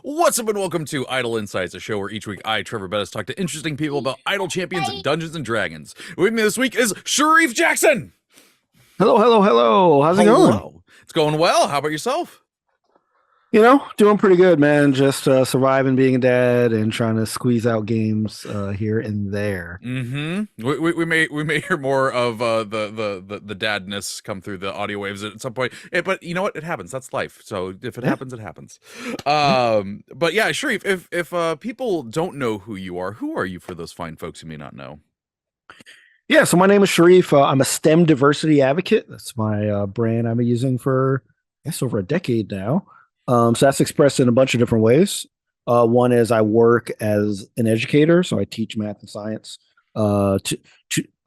What's up and welcome to Idle Insights, a show where each week I, Treavor Bettis, talk to interesting people about idle champions and Dungeons and Dragons. With me this week is Shareef Jackson. Hello, hello, hello. How's it going? Hello. It's going well. How about yourself? Doing pretty good, man. Just surviving being a dad and trying to squeeze out games here and there. Mm-hmm. We may hear more of the dadness come through the audio waves at some point. But you know what? It happens. That's life. So if it Yeah. happens, it happens. Yeah. But yeah, Shareef, if people don't know who are you for those fine folks who may not know? Yeah, so my name is Shareef. I'm a STEM diversity advocate. That's my brand I've been using for, I guess, over a decade now. So that's expressed in a bunch of different ways. One is I work as an educator, so I teach math and science. I'm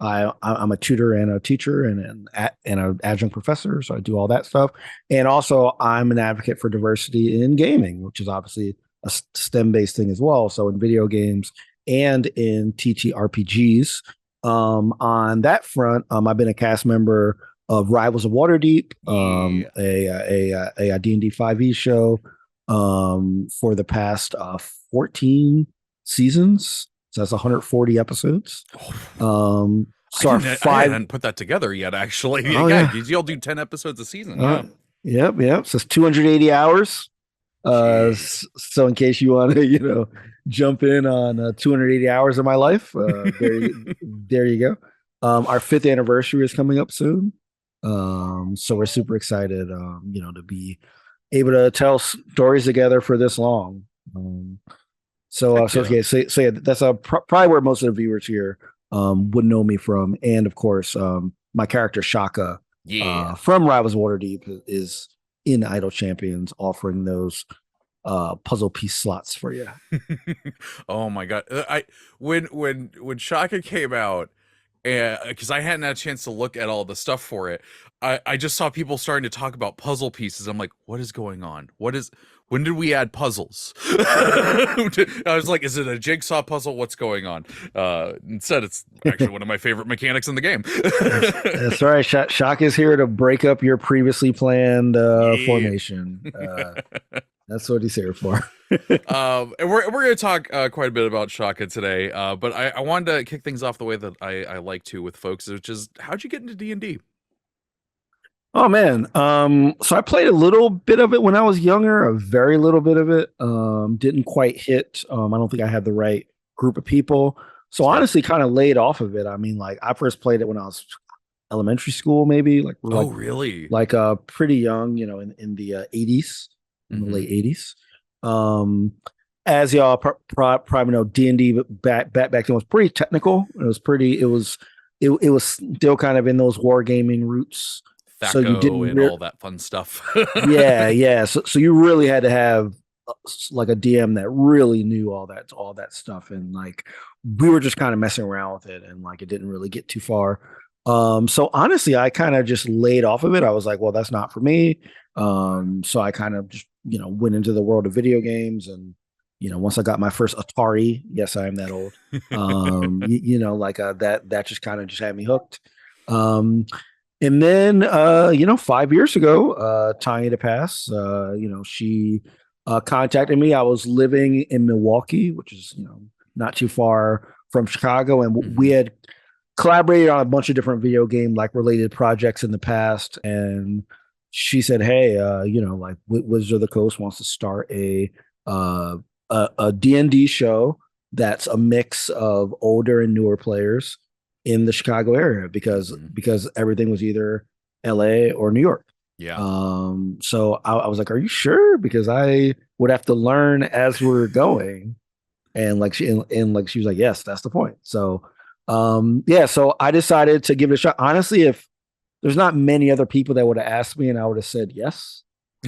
a tutor and a teacher and an adjunct professor, so I do all that stuff. And also, I'm an advocate for diversity in gaming, which is obviously a STEM-based thing as well. So in video games and in TTRPGs. On that front, I've been a cast member of Rivals of Waterdeep, a D&D 5e show for the past 14 seasons. So that's 140 episodes. I hadn't put that together yet, actually. Oh, yeah. Y'all do 10 episodes a season. Yep. So it's 280 hours. So in case you want to, jump in on 280 hours of my life, there you go. Our 5th anniversary is coming up soon. So we're super excited, to be able to tell stories together for this long. So yeah, that's probably where most of the viewers here would know me from. And of course, my character Shaka, from Rivals of Waterdeep is in Idle Champions, offering those puzzle piece slots for you. Oh my god! When Shaka came out, because I hadn't had a chance to look at all the stuff for it, I just saw people starting to talk about puzzle pieces. I'm like, what is going on? When did we add puzzles? I was like, is it a jigsaw puzzle? What's going on? Instead, it's actually one of my favorite mechanics in the game. That's right. Shaka is here to break up your previously planned formation. That's what he's here for. And we're going to talk quite a bit about Shaka today, but I wanted to kick things off the way that I like to with folks, which is, how'd you get into D&D? Oh man. So I played a little bit of it when I was younger, a very little bit of it. Didn't quite hit. I don't think I had the right group of people. So honestly, kind of laid off of it. I mean, like I first played it when I was elementary school, maybe really? Like pretty young, in the 80s, in the late 80s. As y'all probably know, D&D back then was pretty technical. It was still kind of in those wargaming roots. So you didn't all that fun stuff. yeah. So you really had to have like a DM that really knew all that stuff, and like we were just kind of messing around with it, and like it didn't really get too far. So honestly, I kind of just laid off of it. I was like, well, that's not for me. So I kind of just went into the world of video games, and once I got my first Atari, yes, I am that old. That just kind of just had me hooked. And then, 5 years ago, Tanya to pass, she contacted me. I was living in Milwaukee, which is, not too far from Chicago. And we had collaborated on a bunch of different video game like related projects in the past. And she said, hey, Wizard of the Coast wants to start a D&D show that's a mix of older and newer players in the Chicago area because everything was either LA or New York. Yeah. So I was like, are you sure? Because I would have to learn as we were going. And she was like, yes, that's the point. So so I decided to give it a shot. Honestly, if there's not many other people that would have asked me and I would have said yes.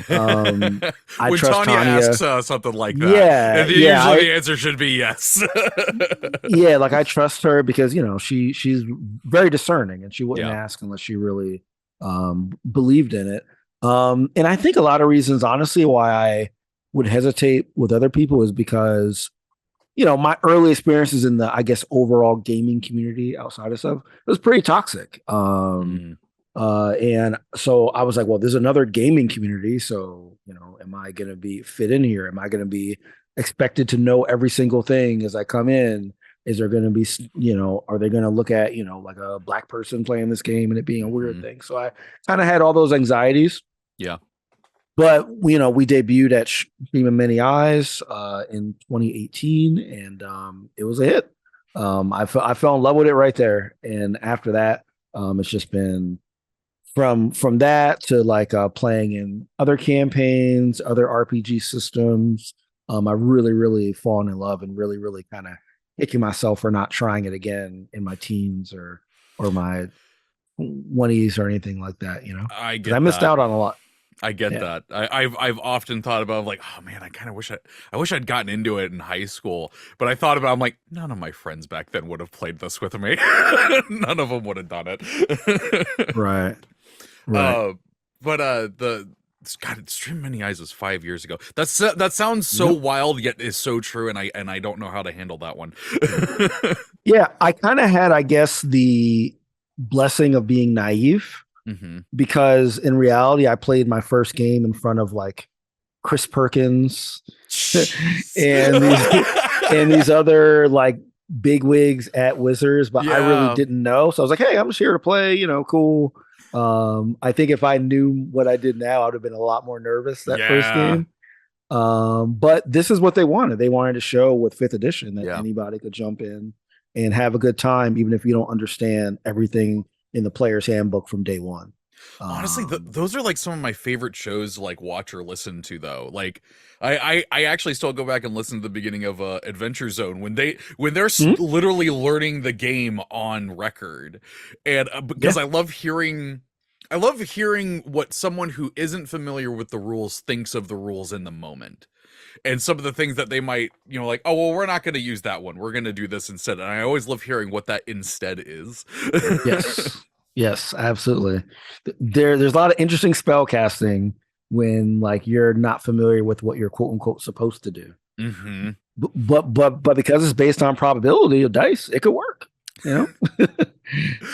When Tanya asks something like that, usually the answer should be yes. Yeah, like I trust her because she's very discerning, and she wouldn't ask unless she really believed in it. And I think a lot of reasons, honestly, why I would hesitate with other people is because my early experiences in the, I guess, overall gaming community outside of stuff, it was pretty toxic. And so I was like, well, there's another gaming community. So, am I going to be fit in here? Am I going to be expected to know every single thing as I come in? Is there going to be, are they going to look at, like a black person playing this game and it being a weird Mhm. thing? So I kind of had all those anxieties. Yeah. But we debuted at Stream of Many Eyes in 2018, and it was a hit. I fell in love with it right there, and after that, it's just been from that to like playing in other campaigns, other RPG systems. I really fallen in love and really kind of kicking myself for not trying it again in my teens or my 20s or anything like that. I Because I get missed that. out on a lot. I get Yeah. that. I've often thought about like, oh man, I kind of I wish I'd gotten into it in high school. But I thought about, I'm like, none of my friends back then would have played this with me. None of them would have done it. Right. Right. uh, but the God, Stream Many Eyes was 5 years ago. That sounds so Yep. wild, yet is so true, and I don't know how to handle that one. Yeah, I kind of had, I guess, the blessing of being naive Hmm. because in reality, I played my first game in front of like Chris Perkins and these and these other like big wigs at Wizards, but I really Yeah, didn't know. So I was like, hey, I'm just here to play, cool. I think if I knew what I did now, I would have been a lot more nervous that first yeah, game. But this is what they wanted. They wanted to show with fifth edition that yeah. anybody could jump in and have a good time, even if you don't understand everything in the player's handbook from day one. Honestly, Um, those are like some of my favorite shows to like watch or listen to though. Like I actually still go back and listen to the beginning of Adventure Zone when they're hmm? literally learning the game on record. And because Yeah, I love hearing what someone who isn't familiar with the rules thinks of the rules in the moment. And some of the things that they might, like, oh well, we're not going to use that one. We're going to do this instead. And I always love hearing what that instead is. yes, yes, absolutely. There's a lot of interesting spell casting when like you're not familiar with what you're quote unquote supposed to do. Hmm. But because it's based on probability of dice, it could work. You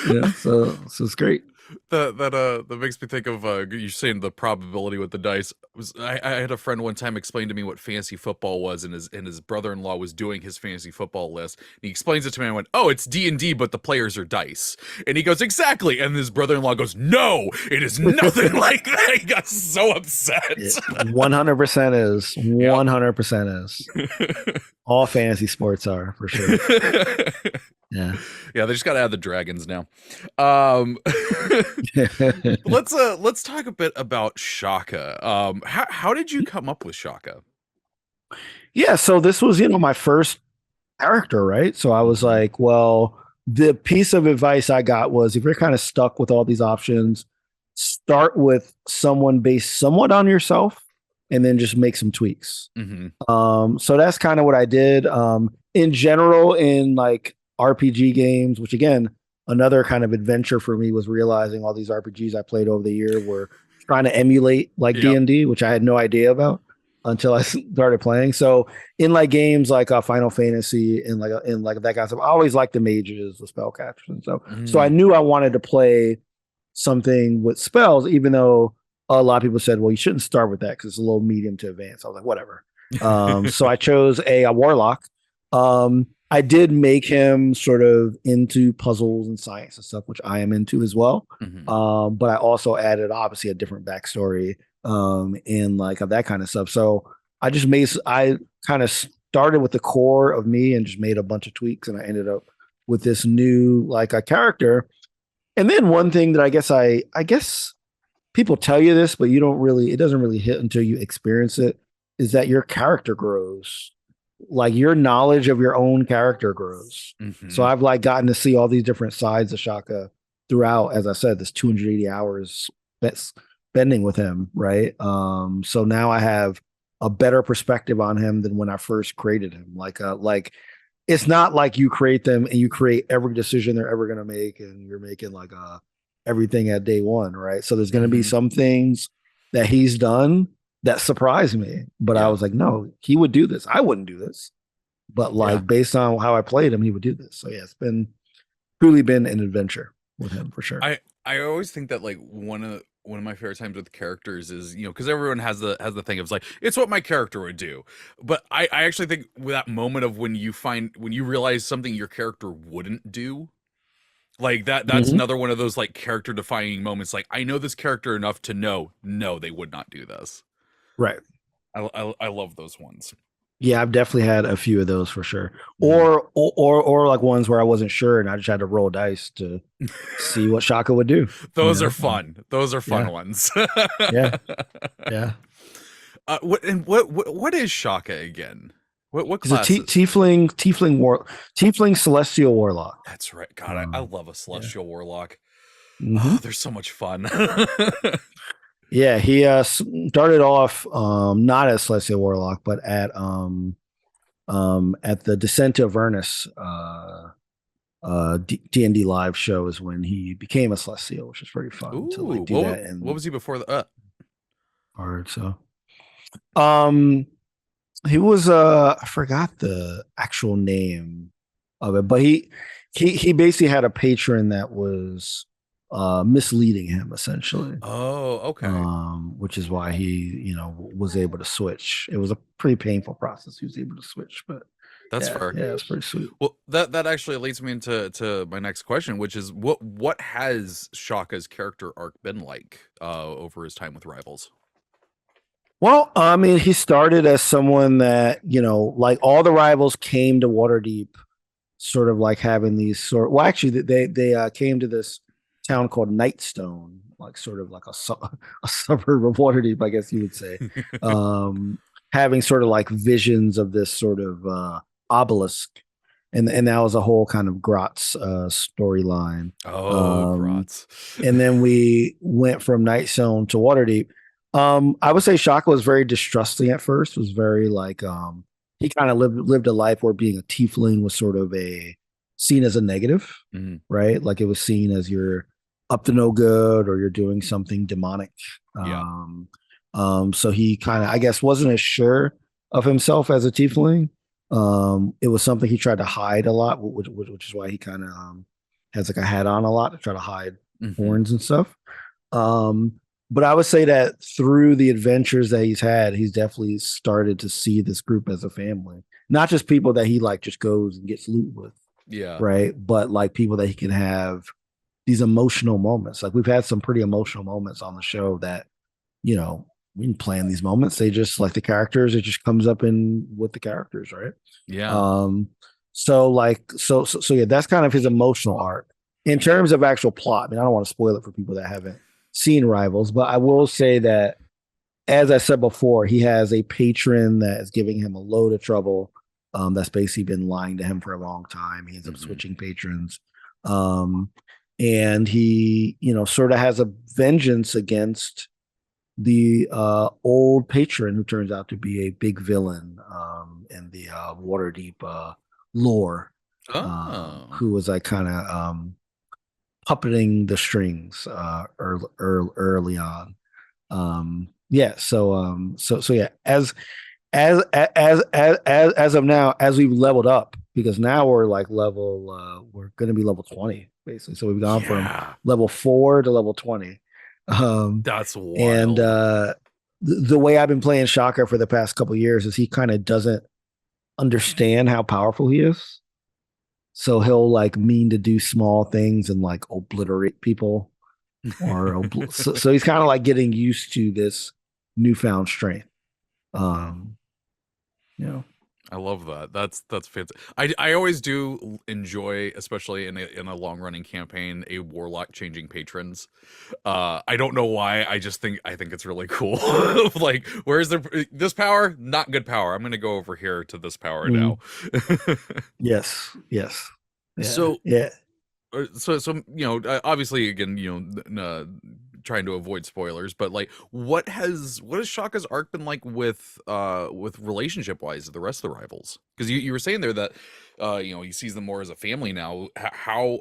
know, so it's great. That makes me think of you saying the probability with the dice. I had a friend one time explain to me what fantasy football was, and his brother-in-law was doing his fantasy football list. And he explains it to me, and I went, "Oh, it's D&D, but the players are dice." And he goes, "Exactly." And his brother-in-law goes, "No, it is nothing like that." He got so upset. 100% is Yep. 100% is all fantasy sports are for sure. Yeah. Yeah, they just got to add the dragons now. Um, let's talk a bit about Shaka. How did you come up with Shaka? Yeah, so this was, my first character, right? So I was Hmm. like, well, the piece of advice I got was if you're kind of stuck with all these options, start with someone based somewhat on yourself and then just make some tweaks. Hmm. So that's kind of what I did. In general, in like RPG games, which again, another kind of adventure for me was realizing all these RPGs I played over the year were trying to emulate like Yep. D&D, which I had no idea about until I started playing. So in like games like Final Fantasy and like in like that kind of stuff, I always liked the mages, the spellcasters, and so I Mm. knew I wanted to play something with spells, even though a lot of people said, well, you shouldn't start with that because it's a little medium to advanced. I was like, whatever. So I chose a warlock. I did make him sort of into puzzles and science and stuff, which I am into as well. Hmm. But I also added obviously a different backstory and like of that kind of stuff. So I kind of started with the core of me and just made a bunch of tweaks, and I ended up with this new like a character. And then one thing that I guess people tell you this, but it doesn't really hit until you experience it, is that your character grows. Like your knowledge of your own character grows. So Hmm. I've like gotten to see all these different sides of Shaka throughout, as I said, this 280 hours spending with him, right? So now I have a better perspective on him than when I first created him. Like it's not like you create them and you create every decision they're ever gonna make, and you're making like everything at day one, right? So there's gonna be Hmm. some things that he's done that surprised me, but I Yeah. was like, no, he would do this. I wouldn't do this, but Yeah. like based on how I played him, he would do this. So yeah, it's truly been an adventure with him for sure. I always think that like one of my favorite times with characters is, because everyone has the thing of like it's what my character would do, but I actually think with that moment of when you realize something your character wouldn't do, like that's Mhm. another one of those like character defining moments. Like I know this character enough to know no, they would not do this. Right. I love those ones. Yeah, I've definitely had a few of those for sure. Mhm. Or like ones where I wasn't sure and I just had to roll dice to see what Shaka would do. You Those are know? fun. Those are fun Yeah. ones. Yeah. Yeah. What is Shaka again? What He's a classes? tiefling celestial warlock. That's right. God, I Um, love a yeah. celestial warlock. Hmm. Oh, they're so much fun. Yeah, he started off not as celestial warlock, but at the Descent of Avernus D&D live show is when he became a celestial, which is pretty fun to like Ooh, do that what in was he before the? hard. So um he was I forgot the actual name of it, but he basically had a patron that was misleading him essentially. Oh, okay. Which is why he, was able to switch. It was a pretty painful process. He was able to switch, but That's yeah, fair. yeah, it's pretty sweet. Well, that actually leads me into my next question, which is what has Shaka's character arc been like over his time with Rivals? Well, I mean, he started as someone that, like all the rivals came to Waterdeep, sort of like having these well, actually, they came to this town called Nightstone, like sort of like a suburb of Waterdeep, I guess you would say, um, having sort of like visions of this sort of obelisk, and that was a whole kind of Grotz storyline. Oh, Um, Grotz. and then we went from Nightstone to Waterdeep. I would say Shaka was very distrusting at first. Was very like he kind of lived a life where being a tiefling was sort of a seen as a negative, Mhm. right? Like it was seen as you're up to no good or you're doing something demonic. Yeah. So he kind of, I guess, wasn't as sure of himself as a tiefling. It was something he tried to hide a lot, which is why he kind of has like a hat on a lot to try to hide Hmm. horns and stuff. Um, but I would say that through the adventures that he's had, he's definitely started to see this group as a family, not just people that he like just goes and gets loot with, Yeah. right? But like people that he can have these emotional moments. Like we've had some pretty emotional moments on the show that, we didn't plan these moments. They just like the characters, it just comes up in with the characters, right? Yeah. Um, so yeah, that's kind of his emotional arc. In terms of actual plot, I mean, I don't want to spoil it for people that haven't seen Rivals, but I will say that, as I said before, he has a patron that is giving him a load of trouble. That's basically been lying to him for a long time. He ends up Hmm. switching patrons. Um, and he, sort of has a vengeance against the old patron who turns out to be a big villain in the Waterdeep lore, Oh. who was like kind of puppeting the strings early on. Yeah, so yeah, as of now, as we've leveled up, because now we're like we're going to be level 20 basically. So we've gone from Yeah. level 4 to level 20. Um, That's and wild. the way I've been playing Shaka for the past couple of years is he kind of doesn't understand how powerful he is. So he'll like mean to do small things and like obliterate people, so he's kind of like getting used to this newfound strength. Hmm. Um, you know, I love that. That's fantastic. I always do enjoy, especially in a long running campaign, a warlock changing patrons. I don't know why. I think it's really cool. Like, where's this power? Not good power. I'm gonna go over here to this power now. mm, yes, yes, yeah, So yeah. obviously again, trying to avoid spoilers, but like what has Shaka's arc been like with relationship wise to the rest of the rivals? Because you were saying there that he sees them more as a family now. How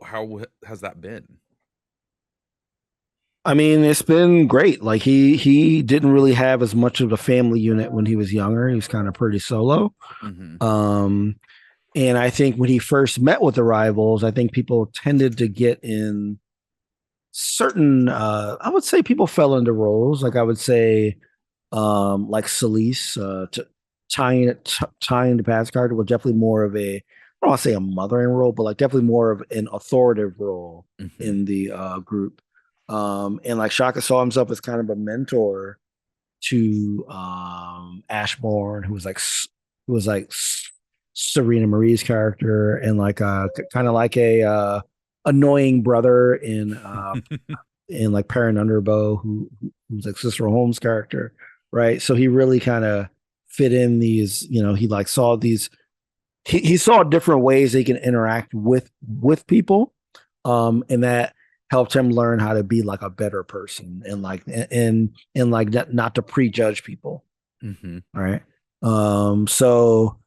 has that been? I mean, it's been great. Like he didn't really have as much of a family unit when he was younger. He was kind of pretty solo. Hmm. Um, and I think when he first met with the rivals, I think people tended to get in certain I would say people fell into roles. Like I would say like Celise, tying the past character was definitely more of a, I don't want to say a mothering role, but like definitely more of an authoritative role Hmm. in the group. And like Shaka saw himself as kind of a mentor to Ashbourne, who was like Serena Marie's character, and like kind of like a annoying brother in like Perrin Underbow, who's like Sister Holmes' character, right? So he really kind of fit in these, he like saw these, he saw different ways they can interact with people, and that helped him learn how to be like a better person and like and like not to prejudge people. Hmm. All right. So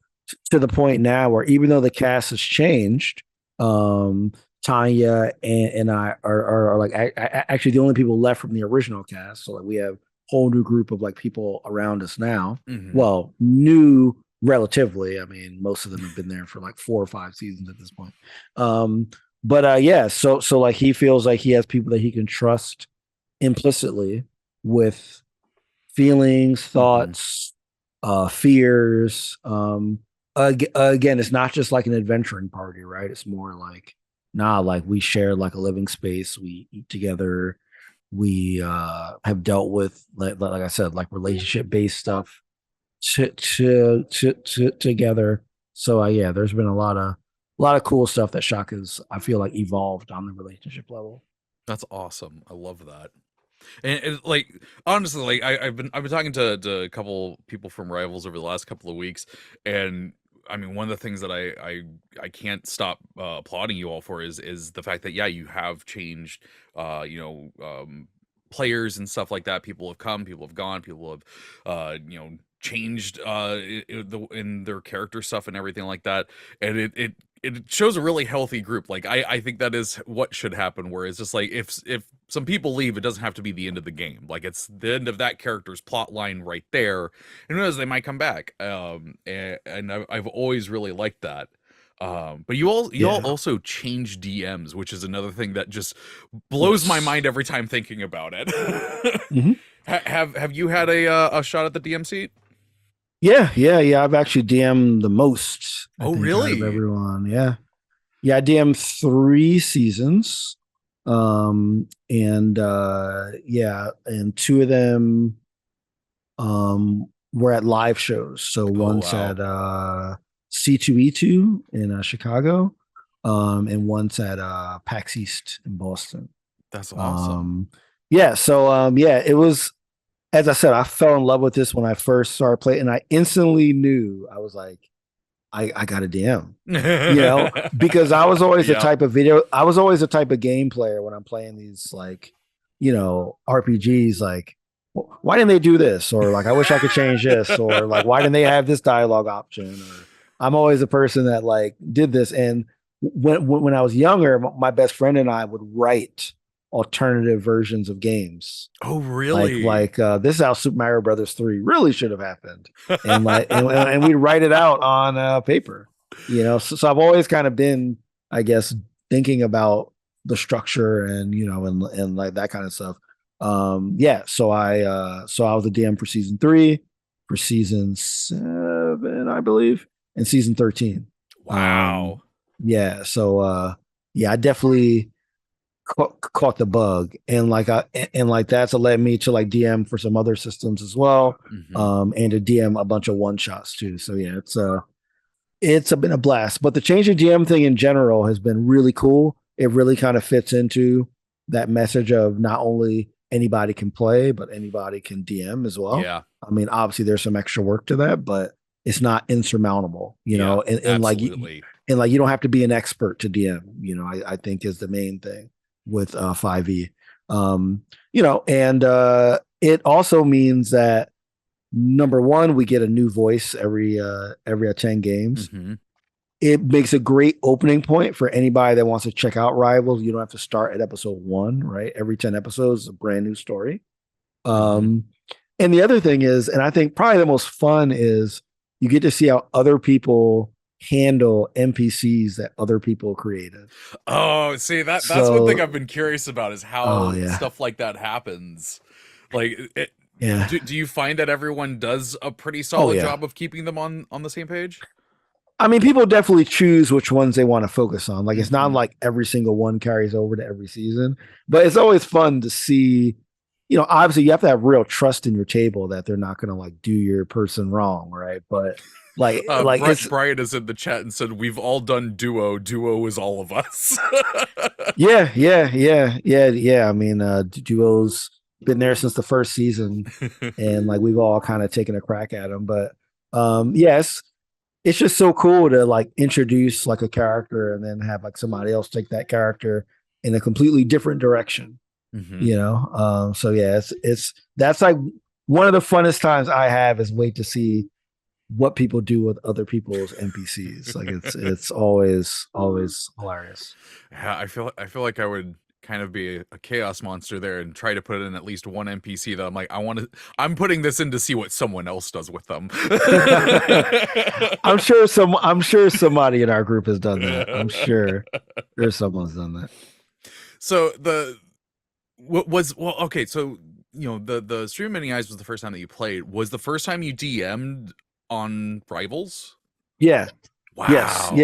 to the point now where even though the cast has changed, um, Tanya and I are like actually the only people left from the original cast. So like we have a whole new group of like people around us now. Hmm. Well, new relatively. I mean, most of them have been there for like 4 or 5 seasons at this point. Um, but yeah, so like he feels like he has people that he can trust implicitly with feelings, Hmm. thoughts, fears. Again, it's not just like an adventuring party, right? It's more like, nah, like we share like a living space. We eat together. We have dealt with like I said, like relationship based stuff together. So yeah, there's been a lot of cool stuff that Shaka's I feel like evolved on the relationship level. That's awesome. I love that. And like honestly, like I've been talking to a couple people from Rivals over the last couple of weeks, and I mean one of the things that I can't stop applauding you all for is the fact that yeah you have changed, you know, players and stuff like that. People have come, people have gone, people have you know changed in their character stuff and everything like that, and it shows a really healthy group. Like I think that is what should happen. Where it's just like if some people leave, it doesn't have to be the end of the game. Like it's the end of that character's plot line right there. And who knows, they might come back. And I've always really liked that. But you all Yeah. also change DMs, which is another thing that just blows my Yes. mind every time thinking about it. Mhm. Have you had a shot at the DM seat? Yeah. I've actually DM'd the most, I Oh, think, out of really? everyone. Yeah. Yeah, I DM'd 3 seasons. And yeah, and two of them were at live shows. So Oh, one's wow. at C2E2 in Chicago, and one's at PAX East in Boston. That's awesome. Um, yeah, so yeah, it was, as I said, I fell in love with this when I first started playing, and I instantly knew I was like, I got a DM, because Yep. I was always the type of game player when I'm playing these like, RPGs. Like, why didn't they do this? Or like, I wish I could change this. Or like, why didn't they have this dialogue option? Or I'm always a person that like did this. And when I was younger, my best friend and I would write alternative versions of games Oh, like really? like this is how Super Mario Brothers 3 really should have happened, and like and we'd write it out on paper, so I've always kind of been, I guess, thinking about the structure and and like that kind of stuff. Yeah, so I was a DM for season 3, for season 7, I believe, and season 13. Wow. Yeah, so yeah, I definitely caught the bug, and like like that's led me to like DM for some other systems as well, Hmm. and to DM a bunch of one shots too. So yeah, been a blast. But the change of DM thing in general has been really cool. It really kind of fits into that message of not only anybody can play, but anybody can DM as well. Yeah. I mean, obviously there's some extra work to that, but it's not insurmountable, Yeah. and like Absolutely. you don't have to be an expert to DM, I think is the main thing with 5e. Um, and it also means that number one, we get a new voice every 10 games. Hmm. It makes a great opening point for anybody that wants to check out Rivals. You don't have to start at episode 1, right? Every 10 episodes is a brand new story. Hmm. Um, and the other thing is, and I think probably the most fun is, you get to see how other people handle NPCs that other people created. Oh, see, that's one thing So, I've been curious about is oh how yeah, stuff like that happens. Like, yeah, do you find that everyone does a pretty oh solid yeah. job of keeping them on the same page? I mean, people definitely choose which ones they want to focus on. Like, it's not Mm-hmm. like every single one carries over to every season, but it's always fun to see. Obviously, you have to have real trust in your table that they're not going to like do your person wrong, right? But like it's Brian is in the chat and said, "We've all done duo. Duo is all of us." yeah, yeah, yeah, yeah, yeah. I mean, duo's been there since the first season, and like we've all kind of taken a crack at them. But yes, it's just so cool to like introduce like a character and then have like somebody else take that character in a completely different direction. Hmm. So yeah, it's that's like one of the funnest times I have is wait to see what people do with other people's NPCs. Like it's always hilarious. Yeah, I feel like I would kind of be a chaos monster there and try to put in at least one NPC that I'm like, I'm putting this in to see what someone else does with them. I'm sure somebody in our group has done that. I'm sure there's someone's done that. So what was well okay, so the Stream of Many Eyes was the first time that you played. Was the first time you DM'd on Rivals? Yeah. Yes. Wow.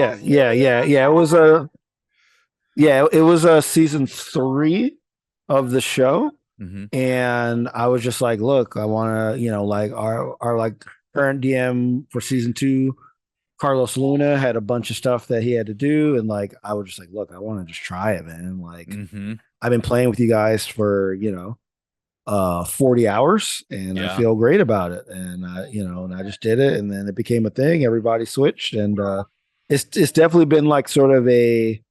Yeah. It was a season 3 of the show. Hmm. And I was just like, look, I want to, like our like current DM for season 2, Carlos Luna, had a bunch of stuff that he had to do, and like I was just like, look, I want to just try it, man. Like Hmm. I've been playing with you guys for 40 hours, and I Yeah. feel great about it. And and I just did it, and then it became a thing. Everybody switched, and it's definitely been like sort of a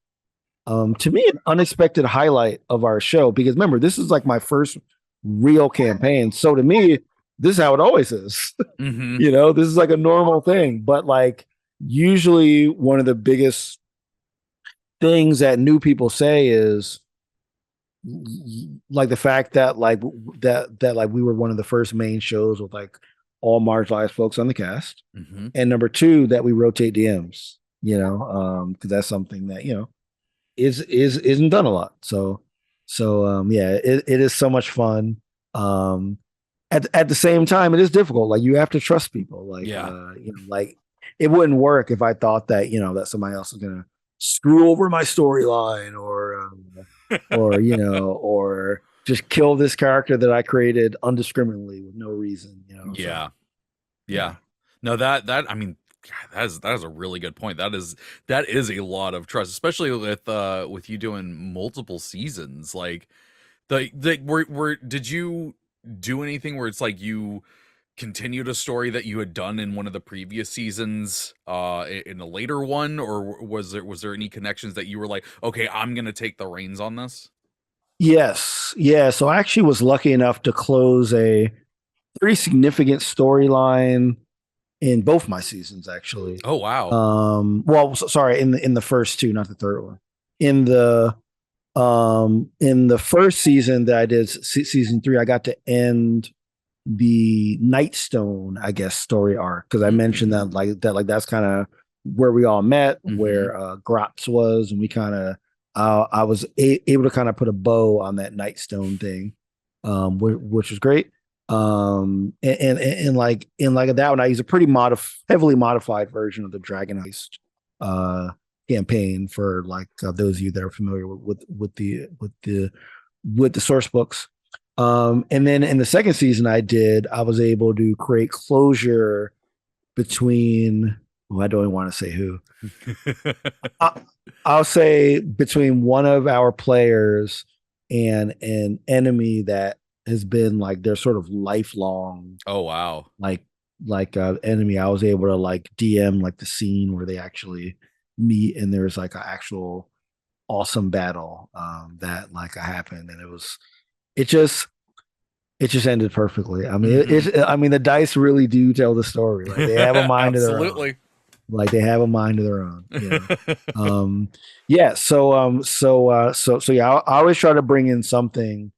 to me an unexpected highlight of our show, because remember, this is like my first real campaign. So to me, this is how it always is. Hmm. This is like a normal thing, but like usually one of the biggest things that new people say is like the fact that like we were one of the first main shows with like all marginalized folks on the cast, Hmm. and number two, that we rotate DMs, because that's something that isn't done a lot. So yeah, it is so much fun. um at the same time, it is difficult. Like you have to trust people. Like Yeah. like it wouldn't work if I thought that that somebody else is gonna screw over my storyline, or just kill this character that I created undiscriminately with no reason. So Yeah. yeah. Yeah. No, that I mean, God, that is a really good point. That is a lot of trust, especially with you doing multiple seasons. Like the were did you do anything where it's like you continued a story that you had done in one of the previous seasons in a later one, or was there any connections that you were like, okay, I'm gonna take the reins on this? Yes. Yeah. So I actually was lucky enough to close a pretty significant storyline in both my seasons, actually. Oh wow. Well, sorry, in the first two, not the third one. In the first season that I did, season 3, I got to end the Nightstone, I guess, story arc, because I mentioned Mm-hmm. that that's kind of where we all met, Mm-hmm. where Grops was, and we kind of I was able to kind of put a bow on that Nightstone thing, which was great. And like that one, I use a pretty heavily modified version of the Dragon Heist uh campaign for like those of you that are familiar with the source books. And then in the second season I was able to create closure between, I don't even want to say who. I, I'll say between one of our players and an enemy that has been like their sort of lifelong Oh wow. like enemy. I was able to like DM like the scene where they actually meet, and there's like an actual awesome battle that like happened, and it just it just ended perfectly. I mean, Mm-hmm. I mean, the dice really do tell the story. Like they have a mind of their own. Absolutely. Like they have a mind of their own. Yeah. So yeah, I always try to bring in something.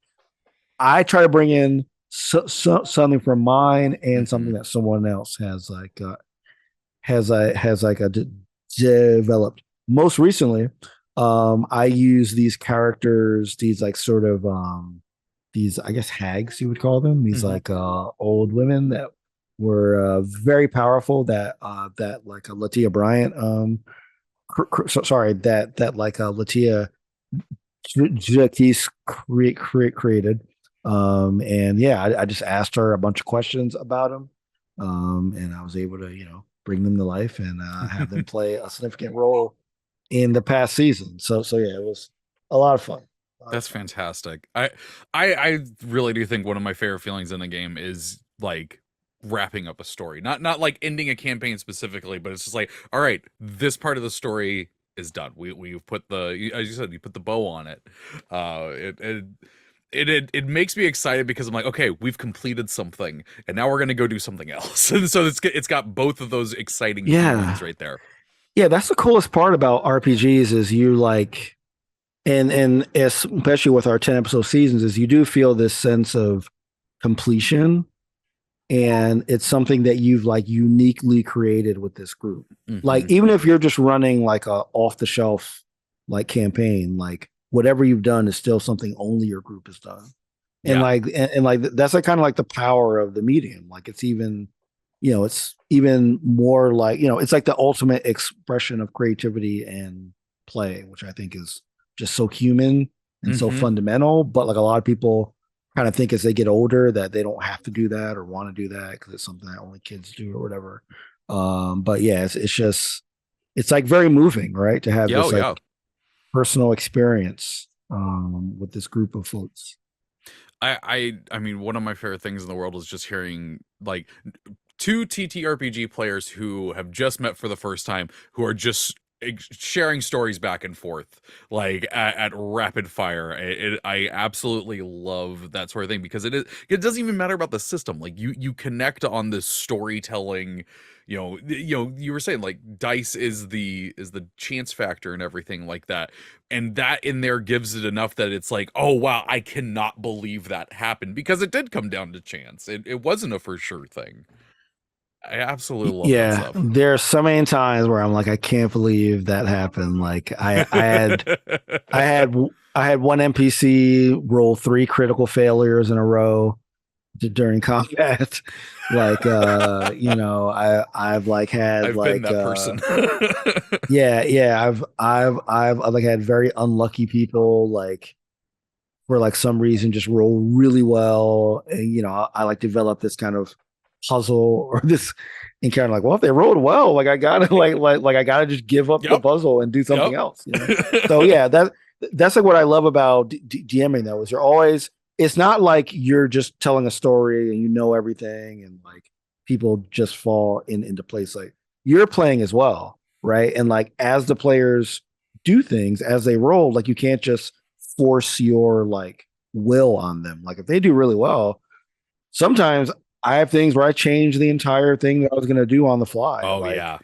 I try to bring in something from mine and Hmm. something that someone else has like has like a developed. Most recently, I use these characters, these like sort of these, I guess, hags you would call them, these Hmm. like old women that were very powerful, that like a Latia Bryant sorry, that like Latia Jaquise created. And yeah, I just asked her a bunch of questions about him. And I was able to, bring them to life and have them play a significant role in the past season. So yeah, it was a lot of fun. A lot of That's fun. fantastic. I really do think one of my favorite feelings in a game is like wrapping up a story. Not like ending a campaign specifically, but it's just like, all right, this part of the story is done. We've put the, as you said, you put the bow on it. It makes me excited because I'm like, okay, we've completed something, and now we're gonna go do something else. And so it's got both of those exciting feelings Yeah. right there. Yeah, that's the coolest part about RPGs is you like and especially with our 10 episode seasons is you do feel this sense of completion, and it's something that you've like uniquely created with this group. Like Hmm. even if you're just running like a off the shelf like campaign, like whatever you've done is still something only your group has done. And Yeah. like that's like kind of like the power of the medium. Like it's even, it's even more like, it's like the ultimate expression of creativity and play, which I think is just so human and so Hmm. fundamental. But like a lot of people kind of think as they get older that they don't have to do that or want to do that because it's something that only kids do or whatever. But yeah, it's just it's like very moving, right? To have Yeah, oh this yeah. like personal experience with this group of folks. I mean, one of my favorite things in the world is just hearing like two TTRPG players who have just met for the first time who are just sharing stories back and forth like at rapid fire. I absolutely love that sort of thing because it doesn't even matter about the system. Like you connect on this storytelling. You were saying like dice is the chance factor and everything like that, and that in there gives it enough that it's like, oh wow, I cannot believe that happened because it did come down to chance. It wasn't a for sure thing. I absolutely love that Yeah, stuff. there are so many times where I'm like, I can't believe that happened. Like I had I had one NPC roll three critical failures in a row during combat. Like I've like had I've been like that person. yeah, I've like had very unlucky people like for like some reason just roll really well. And I like develop this kind of puzzle or this encounter like, well, if they rolled well, like I gotta like I gotta just give up the Yep. puzzle and do something Yep. else. So yeah, that's like what I love about DMing though, is you're always it's not like you're just telling a story and you know everything and like people just fall into place. Like you're playing as well, right? And like as the players do things as they roll, like you can't just force your like will on them. Like if they do really well, sometimes I have things where I change the entire thing that I was going to do on the fly, Oh like yeah.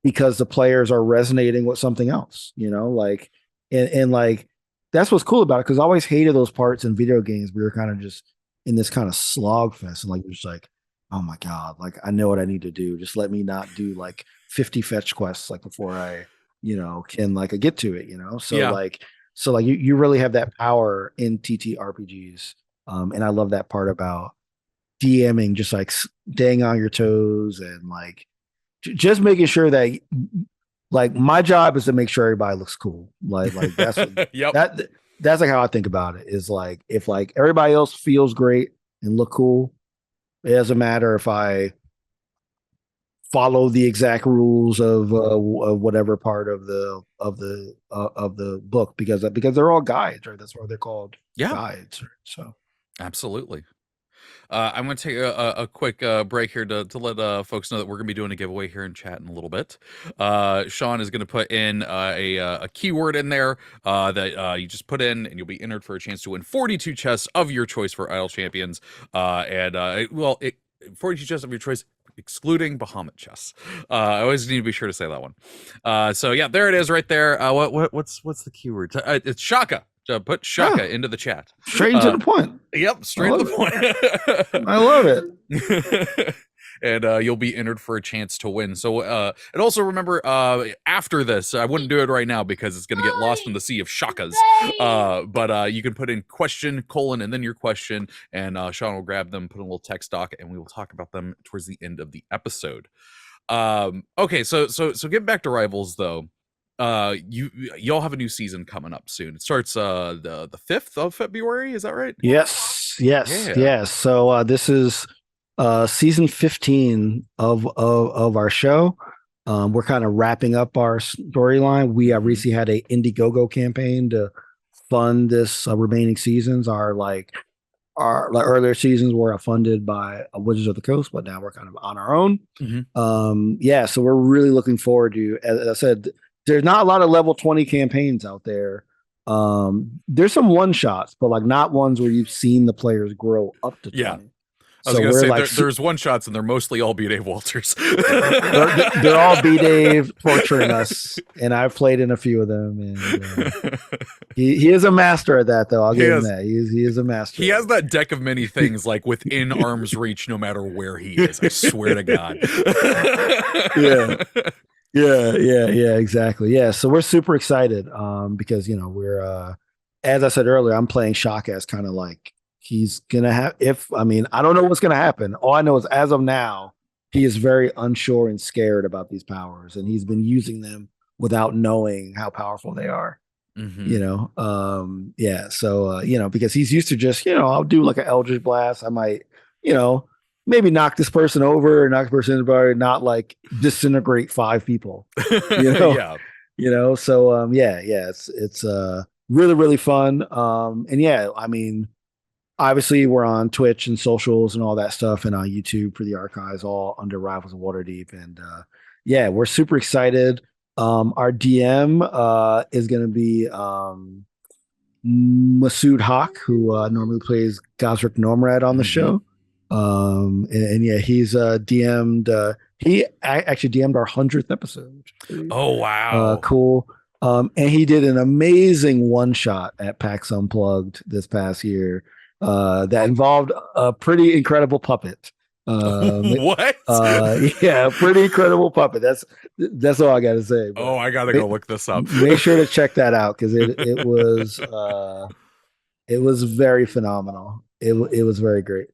because the players are resonating with something else, like and like that's what's cool about it because I always hated those parts in video games where you're kind of just in this kind of slog fest and like you're just like, oh my god, like I know what I need to do. Just let me not do like 50 fetch quests like before I, can like get to it. Yeah. So like you really have that power in TTRPGs. And I love that part about DMing, just like staying on your toes and like just making sure that like my job is to make sure everybody looks cool. Like that's what Yep. that that's like how I think about it. Is like if like everybody else feels great and look cool, it doesn't matter if I follow the exact rules of whatever part of the book because they're all guides, right? That's why they're called Yeah. guides. Right? So Absolutely. I'm going to take a quick break here to let folks know that we're going to be doing a giveaway here in chat in a little bit. Sean is going to put in a keyword in there that you just put in, and you'll be entered for a chance to win 42 chests of your choice for Idle Champions. 42 chests of your choice, excluding Bahamut chests. I always need to be sure to say that one. So yeah, there it is right there. What's the keyword? It's Shaka. Put yeah, Shaka into the chat. straight to Uh, the point. Yep, I straight to love it. the I love it. point. and you'll be entered for a chance to win. So and also remember, after this, I wouldn't do it right now because it's going to get lost in the sea of shakas. But you can put in question colon and then your question, and Sean will grab them, put in a little text doc, and we will talk about them towards the end of the episode. Okay, so getting back to Rivals though. Y'all have a new season coming up soon. It starts the 5th of February, is that right? Yes. So this is season 15 of our show. We're kind of wrapping up our storyline. We recently had a Indiegogo campaign to fund this remaining seasons. Our earlier seasons were funded by Wizards of the Coast, but now we're kind of on our own. So we're really looking forward to, as I said, there's not a lot of level 20 campaigns out there. There's some one shots, but like not ones where you've seen the players grow up to 20. Yeah. I was going to say, there's one shots and they're mostly all B. Dave Walters. they're all B. Dave torturing us, and I've played in a few of them. And he is a master at that, though. I'll give him that. He is a master. He has that deck of many things like within arm's reach, no matter where he is. I swear to God. Yeah, exactly. Yeah, so we're super excited because we're as I said earlier, I'm playing Shaka as kind of like he's gonna have. I don't know what's gonna happen. All I know is as of now, he is very unsure and scared about these powers, and he's been using them without knowing how powerful they are. So because he's used to just I'll do like an Eldritch Blast. I might maybe knock this person over or knock this person in the bar, not like disintegrate 5 people. So it's really, really fun. Obviously we're on Twitch and socials and all that stuff, and on YouTube for the archives, all under Rivals of Waterdeep. And we're super excited. Our DM is going to be Masood Haq, who normally plays Gosrick Normrad on the show. He's DM'd. He actually DM'd our 100th episode. Oh wow, cool. And he did an amazing one shot at PAX Unplugged this past year that involved a pretty incredible puppet. What? Pretty incredible puppet. That's all I got to say. Oh, I gotta go look this up. Make sure to check that out because it was very phenomenal. It was very great.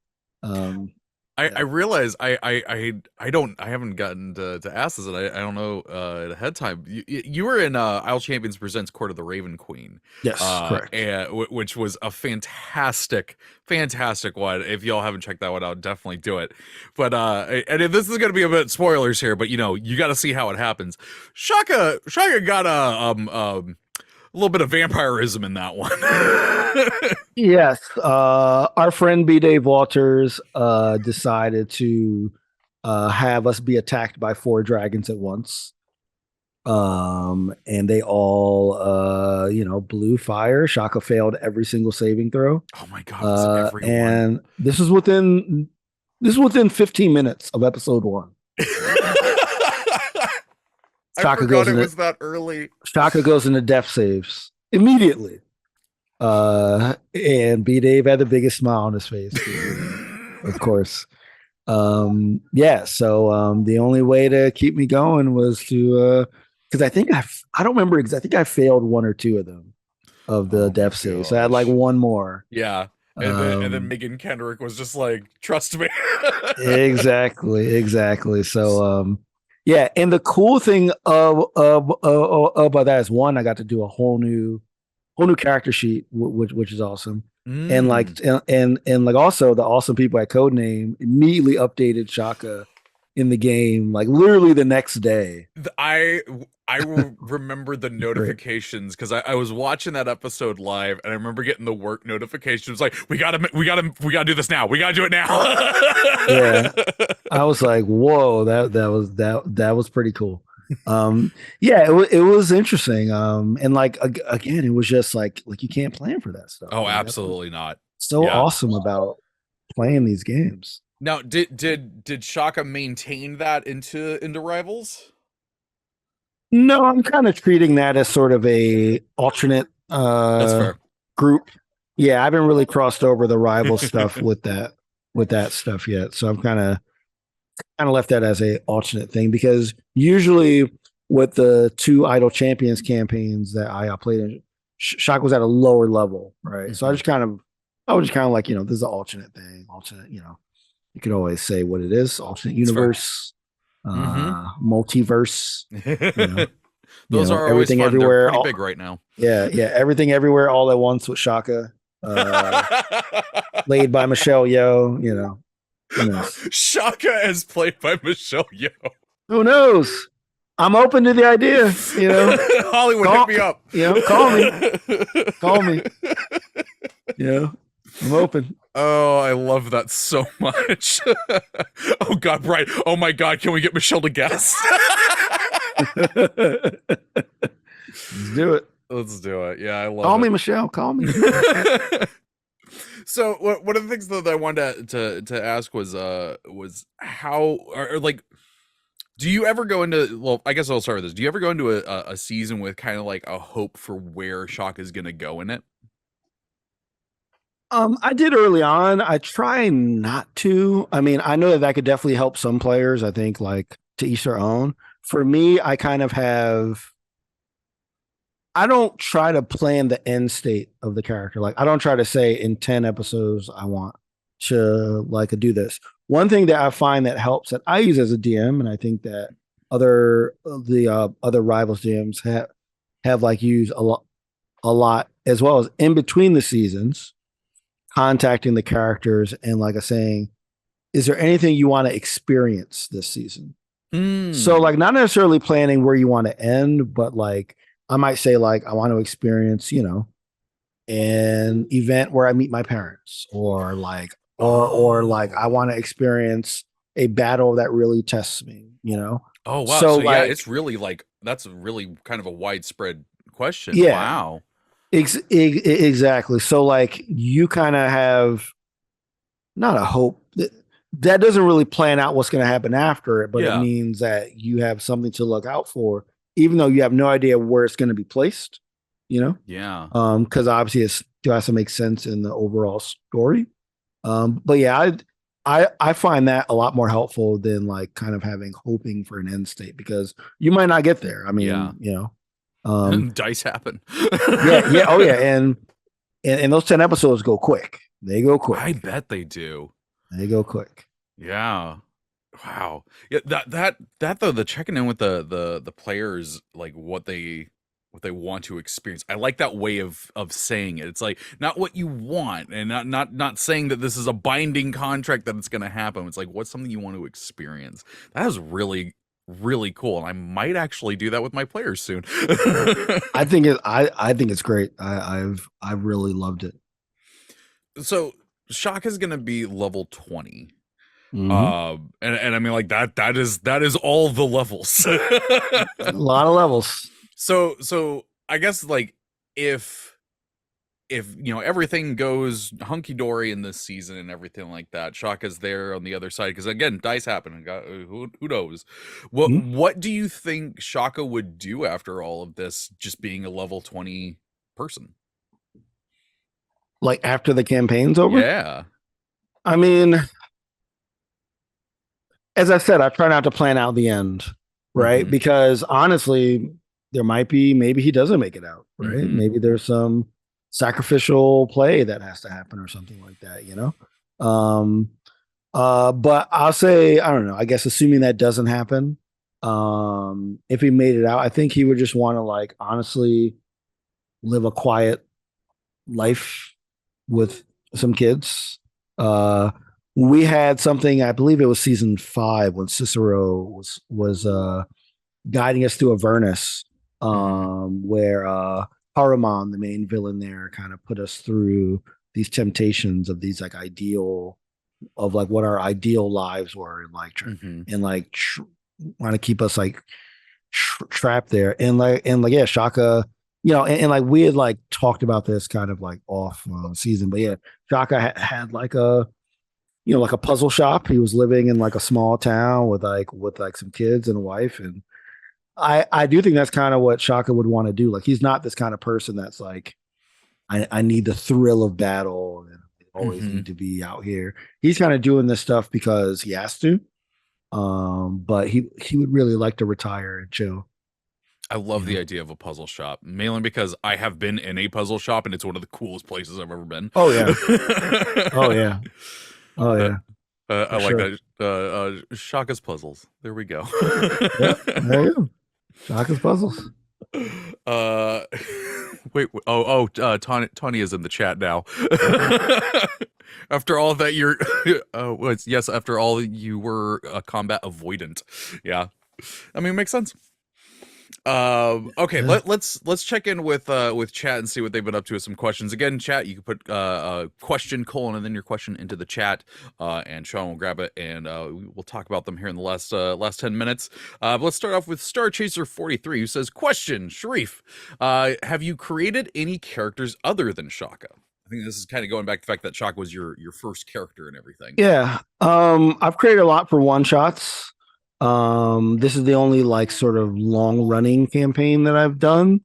I realize I haven't gotten to ask this, and I don't know ahead of time. You were in Isle Champions Presents Court of the Raven Queen. Yes, correct. Which was a fantastic one. If y'all haven't checked that one out, definitely do it. But and this is gonna be a bit spoilers here, but you got to see how it happens. Shaka got a little bit of vampirism in that one. Yes. Our friend B. Dave Walters decided to have us be attacked by 4 dragons at once. And they all blew fire. Shaka failed every single saving throw. Oh my God. And this was within 15 minutes of episode 1. I forgot it was that early. Shaka goes into death saves immediately. And B. Dave had the biggest smile on his face, of course. So the only way to keep me going was to because I think I don't remember because I think I failed 1 or 2 of them of the death saves. So I had like 1 more. Yeah. And then Megan Kendrick was just like, trust me. Exactly. So and the cool thing about that is, 1, I got to do a whole new character sheet, which is awesome. And also the awesome people at Codename immediately updated Shaka in the game, like literally the next day. I remember the notifications because I was watching that episode live, and I remember getting the work notifications like, we gotta do this now. We gotta do it now. Yeah, I was like, whoa, that was pretty cool. It was interesting. And like again, it was just like you can't plan for that stuff. Oh, absolutely not. So awesome about playing these games. Now, did Shaka maintain that into Rivals? No, I'm kind of treating that as sort of a alternate That's fair. Group. Yeah, I haven't really crossed over the rival stuff with that stuff yet. So I'm kind of kind of left that as a alternate thing because usually with the two Idol Champions campaigns that I played in, Shock was at a lower level, right? So Hmm. I was just kind of like, this is an alternate thing, alternate, you could always say what it is, alternate It's fair. universe, Hmm. multiverse, you know, Those are always everything fun. They're everywhere, pretty big right now. everything everywhere all at once with Shaka, played by Michelle Yeoh, who knows? Shaka is played by Michelle Yeoh. Who knows? I'm open to the idea, Hollywood, hit call, me up. call me, I'm open. Oh, I love that so much. Oh God, Brian. Oh my God, can we get Michelle to guest? Let's do it. Let's do it. Yeah, I love Call it. me, Michelle. Call me. So one of the things that I wanted to ask was how or like do you ever go into I guess I'll start with this. Do you ever go into a season with kind of like a hope for where Shock is gonna go in it? I did early on. I try not to. I mean, I know that could definitely help some players. I think like to each their own. For me, I kind of have. I don't try to plan the end state of the character. Like I don't try to say in 10 episodes I want to like do this. One thing that I find that helps that I use as a DM, and I think that other rivals DMs have like used a lot as well as in between the seasons, contacting the characters and like a saying, is there anything you want to experience this season? So Mm. like not necessarily planning where you want to end, but like I might say like I want to experience, an event where I meet my parents, or like or like I Oh. want to experience a battle that really tests me. Oh wow. So So yeah, like it's really like that's really kind of a widespread question. yeah, Wow. exactly. So like you kind of have not a hope that doesn't really plan out what's going to happen after it, but it Yeah. means that you have something to look out for, even though you have no idea where it's going to be placed. You know, Yeah. because obviously it still has to make sense in the overall story. But yeah, I find that a lot more helpful than like kind of having hoping for an end state because you might not get there. I Yeah. mean, Dice happen. yeah, oh yeah, and those 10 episodes go quick. They go I quick. bet they do. They go quick. Yeah. Wow. Yeah, that though, the checking in with the players, like what they want to experience. I like that way of saying it. It's like not what you want and not saying that this is a binding contract that it's gonna happen. It's like what's something you want to experience. That is really, really cool. And I might actually do that with my players soon. I think it's great. I've really loved it. So Shock is gonna be level 20. Mm-hmm. And I mean like that is all the levels. A lot of levels. So I guess like if everything goes hunky dory in this season and everything like that, Shaka's there on the other side because again dice happen and who knows Mhm. what do you think Shaka would do after all of this, just being a level 20 person? Like after the campaign's over. Yeah. I mean, as I said, I try not to plan out the end, right? Mm-hmm. Because honestly, there might be maybe he doesn't make it out, right? Mm-hmm. Maybe there's some sacrificial play that has to happen or something like that. Um, but I'll say, I don't know, I guess assuming that doesn't happen, if he made it out, I think he would just want to like honestly live a quiet life with some kids. We had something, I believe it was season 5 when Cicero was guiding us through Avernus, Mm-hmm. where Haruman, the main villain there, kind of put us through these temptations of these like ideal of like what our ideal lives were and like Mm-hmm. and like want to keep us like trapped there and like yeah, Shaka, and like we had like talked about this kind of like off season, but yeah, Shaka had like a like a puzzle shop. He was living in like a small town with like some kids and a wife, and I do think that's kind of what Shaka would want to do. Like he's not this kind of person that's like I need the thrill of battle and I always Mm-hmm. need to be out here. He's kind of doing this stuff because he has to. But he would really like to retire and chill. I You love the know. idea of a puzzle shop, mainly because I have been in a puzzle shop and it's one of the coolest places I've ever been. Oh yeah. Oh yeah. Oh That yeah. I For like sure. that. Shaka's puzzles. There we go. Yeah. There you go. Shaka's puzzles. uh, Tawny is in the chat now. After all that, you're. Yes. After all, you were a combat avoidant. Yeah, I mean, it makes sense. Okay, Yeah. let's check in with chat and see what they've been up to with some questions. Again, chat, you can put question colon and then your question into the chat, and Sean will grab it and we'll talk about them here in the last 10 minutes. But let's start off with Star Chaser 43, who says, question, Shareef, have you created any characters other than Shaka? I think this is kind of going back to the fact that Shaka was your first character and everything. Yeah. I've created a lot for one shots. This is the only like sort of long running campaign that I've done.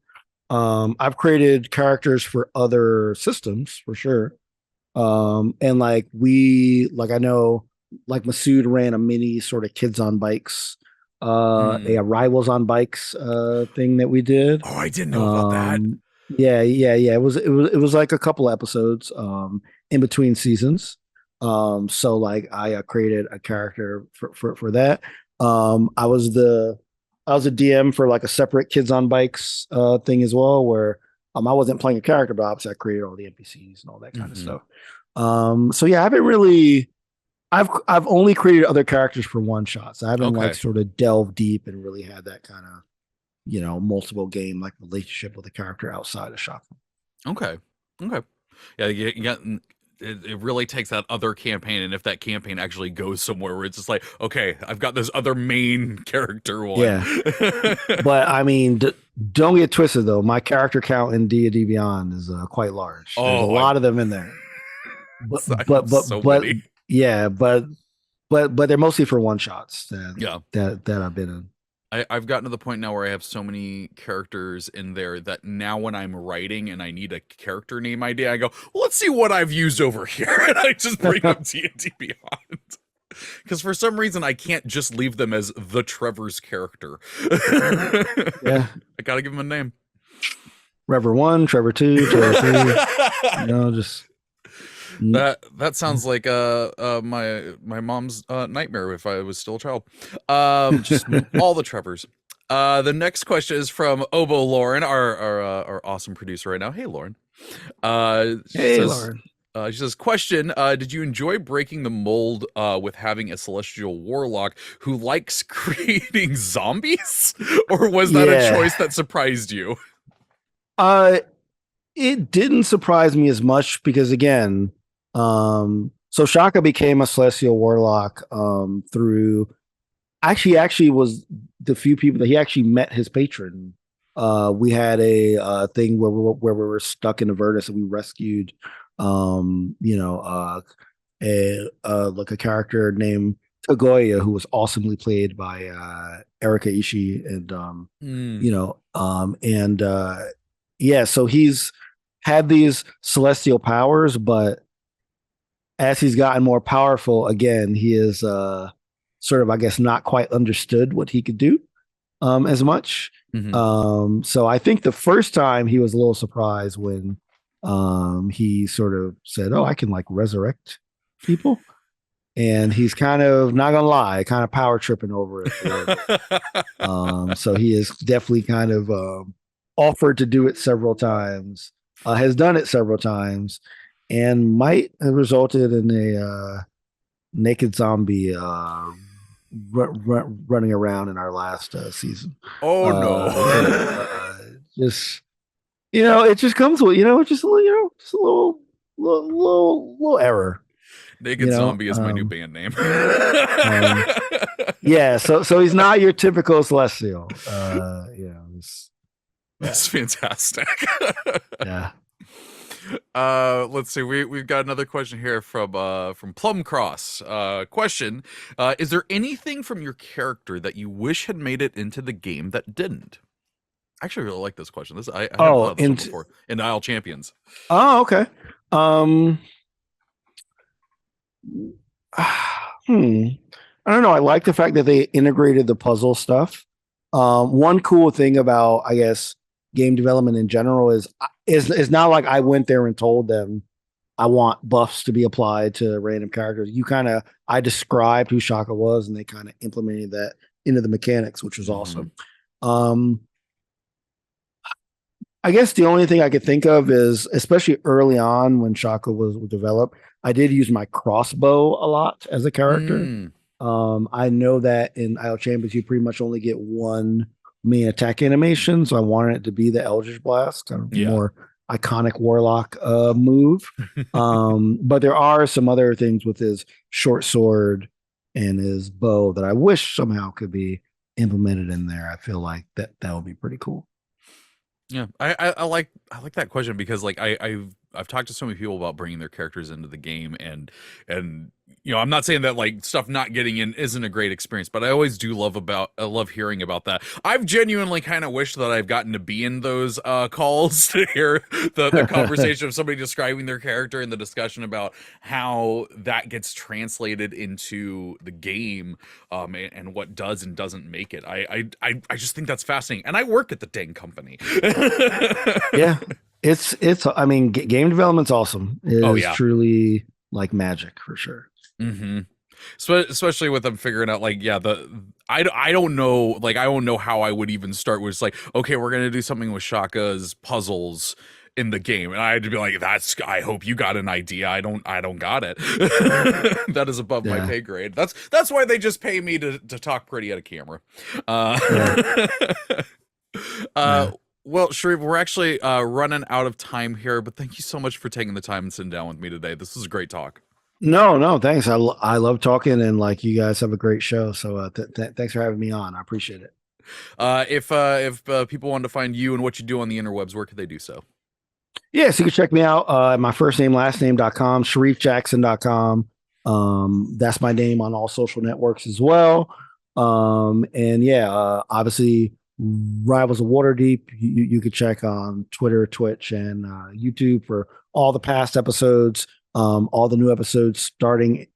I've created characters for other systems for sure. And like I know like Masood ran a mini sort of kids on bikes, a rivals on bikes thing that we did. Oh, I didn't know about that. Yeah. It was like a couple episodes in between seasons. So like I created a character for that. I was a DM for like a separate kids on bikes thing as well, where I wasn't playing a character, but obviously I created all the NPCs and all that kind of stuff. So yeah, I haven't really. I've only created other characters for one shots. I haven't like Okay. sort of delved deep and really had that kind of multiple game like relationship with a character outside of Shaka. Okay. Okay. Yeah, you got it really takes that other campaign, and if that campaign actually goes somewhere where it's just like, okay, I've got this other main character one. Yeah, but I mean, don't get twisted though. My character count in D&D Beyond is quite large. There's a Oh, lot of them in there. But I but have but so but many. yeah, but they're mostly for one shots Yeah. that I've been in. I've gotten to the point now where I have so many characters in there that now when I'm writing and I need a character name idea, I go, well, let's see what I've used over here. And I just bring up D&D Beyond. Because for some reason, I can't just leave them as the Trevor's character. Yeah, I gotta give him a name. Trevor 1, Trevor 2, Trevor 3. Just That sounds like my mom's nightmare if I was still a child. Just all the Trevors. The next question is from Obo Lauren, our awesome producer right now. Hey Lauren. She Hey, says Lauren. she says, question, did you enjoy breaking the mold with having a celestial warlock who likes creating zombies? Or was that a Yeah. choice that surprised you? It didn't surprise me as much because again, so Shaka became a celestial warlock through actually was the few people that he actually met his patron. We had a thing where we were stuck in Avernus and we rescued like a character named Tagoya who was awesomely played by Erika Ishii and yeah, so he's had these celestial powers, but as he's gotten more powerful, again, he is sort of, I guess, not quite understood what he could do as much. So I think the first time he was a little surprised when he sort of said, "Oh, I can like resurrect people," and he's kind of not gonna lie, kind of power tripping over it. So he is definitely kind of offered to do it several times, has done it several times, and might have resulted in a naked zombie running around in our last season. Oh no. Just it just comes with just a little just a little error. Naked Zombie is my new band name. Yeah, so he's not your typical celestial. That's fantastic. Yeah. Let's see. We've got another question here from Plum Cross. Question: is there anything from your character that you wish had made it into the game that didn't? I actually really like this question. I haven't thought of this one before. In Isle Champions. Oh, okay. I don't know. I like the fact that they integrated the puzzle stuff. One cool thing about, I guess, game development in general is not like I went there and told them I want buffs to be applied to random characters. I described who Shaka was, and they kind of implemented that into the mechanics, which was Mm-hmm. awesome. Um, I guess the only thing I could think of is, especially early on when Shaka was developed, I did use my crossbow a lot as a character. Mm, I know that in Isle Chambers, you pretty much only get one main attack animation, so I wanted it to be the Eldritch Blast, kind of yeah. more iconic Warlock move. But there are some other things with his short sword and his bow that I wish somehow could be implemented in there. I feel like that would be pretty cool. Yeah, I like that question because like I've talked to so many people about bringing their characters into the game, and you know, I'm not saying that like stuff not getting in isn't a great experience, but I always do love hearing about that. I've genuinely kind of wished that I've gotten to be in those calls to hear the conversation of somebody describing their character and the discussion about how that gets translated into the game, and what does and doesn't make it. I just think that's fascinating, and I work at the dang company. Yeah, it's. I mean, game development's awesome. It Oh is yeah. truly like magic for sure. Mm-hmm. So, especially with them figuring out like yeah I don't know, like I don't know how I would even start with, it's like, okay, we're gonna do something with Shaka's puzzles in the game, and I had to be like, that's, I hope you got an idea. I don't got it. That is above my Yeah, pay grade. That's why they just pay me to talk pretty at a camera. uh yeah, uh yeah. well, Shareef, we're actually running out of time here, but thank you so much for taking the time and sitting down with me today. This was a great talk. No, no, thanks. I love talking, and like you guys have a great show. So thanks for having me on. I appreciate it. If people wanted to find you and what you do on the interwebs, where could they do so? Yeah, so you can check me out at my first name, last name.com, ShareefJackson.com. That's my name on all social networks as well. And yeah, obviously, Rivals of Waterdeep, you could check on Twitter, Twitch, and YouTube for all the past episodes. All the new episodes starting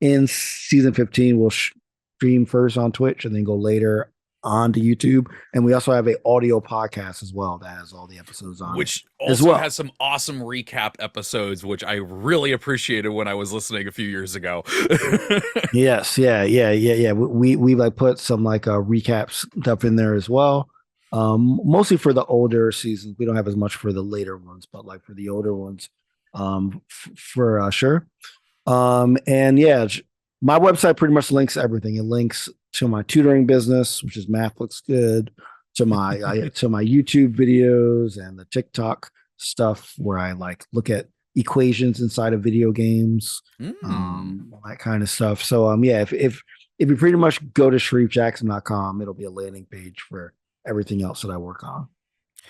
in season 15 will stream first on Twitch and then go later on to YouTube. And we also have a audio podcast as well that has all the episodes on it Which as also has well. some awesome recap episodes, which I really appreciated when I was listening a few years ago. Yes, yeah. We like put some like recap stuff in there as well. Mostly for the older seasons. We don't have as much for the later ones, but like for the older ones, for sure. And yeah, my website pretty much links everything. It links to my tutoring business, which is Math Looks Good, to to my YouTube videos and the TikTok stuff where I like look at equations inside of video games, Mm. all that kind of stuff. So yeah, if you pretty much go to ShareefJackson.com, it'll be a landing page for everything else that I work on.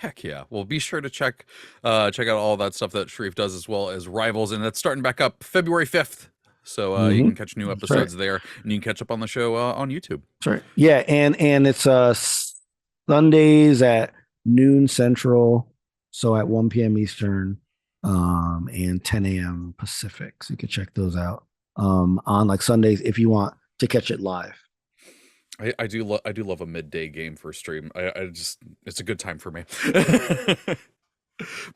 Heck yeah. Well, be sure to check out all that stuff that Shareef does, as well as Rivals, and that's starting back up February 5th. So you Mm-hmm. can catch new That's right. episodes there, and you can catch up on the show on YouTube. That's right. Yeah, and it's Sundays at noon Central, so at 1 p.m. Eastern, and 10 a.m. Pacific. So you can check those out on like Sundays if you want to catch it live. I do love a midday game for a stream. I just, it's a good time for me.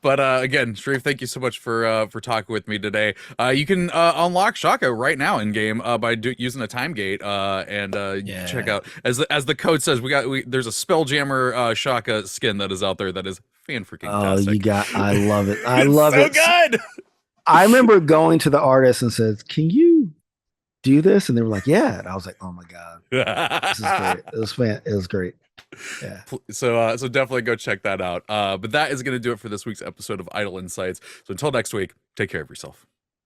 But again, Shareef, thank you so much for talking with me today. You can unlock Shaka right now in game by using a time gate, and you can check Yeah. out, as the code says, there's a Spelljammer Shaka skin that is out there that is fan freaking Oh, you tastic. got I love it. I It's love so it. good. I remember going to the artist and said, "Can you do this?" And they were like, "Yeah." And I was like, "Oh my God, this is great. It was great." Yeah. So definitely go check that out. But that is going to do it for this week's episode of Idle Insights. So until next week, take care of yourself.